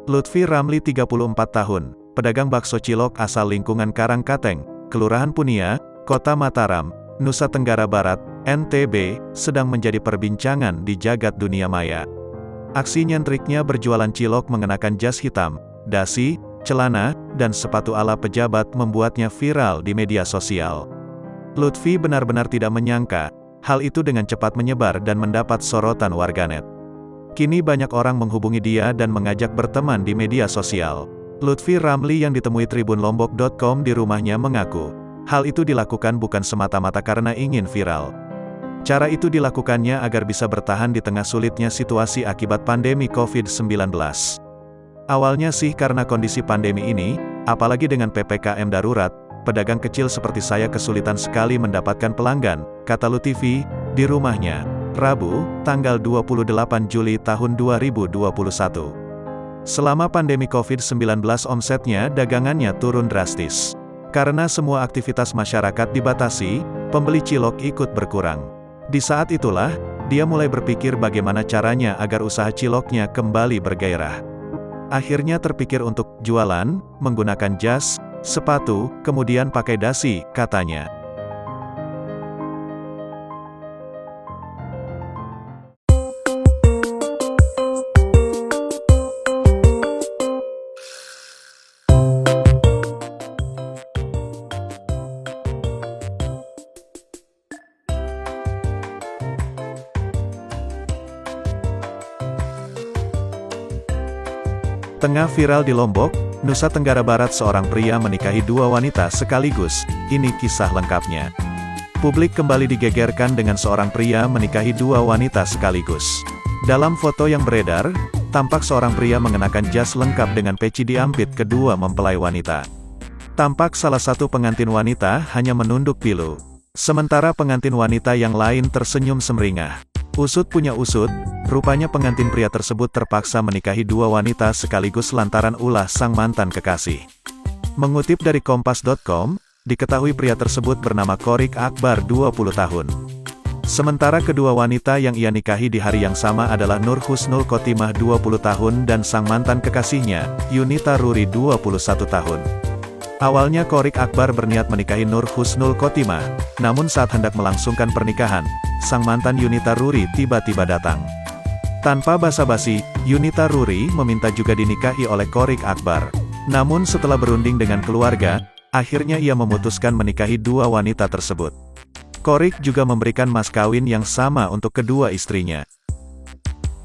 Lutfi Ramli 34 tahun, pedagang bakso cilok asal lingkungan Karangkateng, Kelurahan Punia, Kota Mataram, Nusa Tenggara Barat, NTB, sedang menjadi perbincangan di jagat dunia maya. Aksi nyentriknya berjualan cilok mengenakan jas hitam, dasi, celana, dan sepatu ala pejabat membuatnya viral di media sosial. Lutfi benar-benar tidak menyangka, hal itu dengan cepat menyebar dan mendapat sorotan warganet. Kini banyak orang menghubungi dia dan mengajak berteman di media sosial. Lutfi Ramli yang ditemui tribunlombok.com di rumahnya mengaku, hal itu dilakukan bukan semata-mata karena ingin viral. Cara itu dilakukannya agar bisa bertahan di tengah sulitnya situasi akibat pandemi COVID-19. Awalnya sih karena kondisi pandemi ini, apalagi dengan PPKM darurat, pedagang kecil seperti saya kesulitan sekali mendapatkan pelanggan, kata Lutfi, di rumahnya, Rabu, tanggal 28 Juli tahun 2021. Selama pandemi COVID-19 omsetnya dagangannya turun drastis. Karena semua aktivitas masyarakat dibatasi, pembeli cilok ikut berkurang. Di saat itulah, dia mulai berpikir bagaimana caranya agar usaha ciloknya kembali bergairah. Akhirnya terpikir untuk jualan, menggunakan jas, sepatu, kemudian pakai dasi, katanya. Tengah viral di Lombok, Nusa Tenggara Barat, seorang pria menikahi dua wanita sekaligus. Ini kisah lengkapnya. Publik kembali digegerkan dengan seorang pria menikahi dua wanita sekaligus. Dalam foto yang beredar, tampak seorang pria mengenakan jas lengkap dengan peci diampit kedua mempelai wanita. Tampak salah satu pengantin wanita hanya menunduk pilu. Sementara pengantin wanita yang lain tersenyum sumringah. Usut punya usut, rupanya pengantin pria tersebut terpaksa menikahi dua wanita sekaligus lantaran ulah sang mantan kekasih. Mengutip dari Kompas.com, diketahui pria tersebut bernama Qorik Akbar 20 tahun. Sementara kedua wanita yang ia nikahi di hari yang sama adalah Nur Husnul Khotimah 20 tahun dan sang mantan kekasihnya, Yunita Ruri 21 tahun. Awalnya Qorik Akbar berniat menikahi Nur Husnul Khotimah, namun saat hendak melangsungkan pernikahan, sang mantan Yunita Ruri tiba-tiba datang. Tanpa basa-basi, Yunita Ruri meminta juga dinikahi oleh Qorik Akbar. Namun setelah berunding dengan keluarga, akhirnya ia memutuskan menikahi dua wanita tersebut. Qorik juga memberikan mas kawin yang sama untuk kedua istrinya.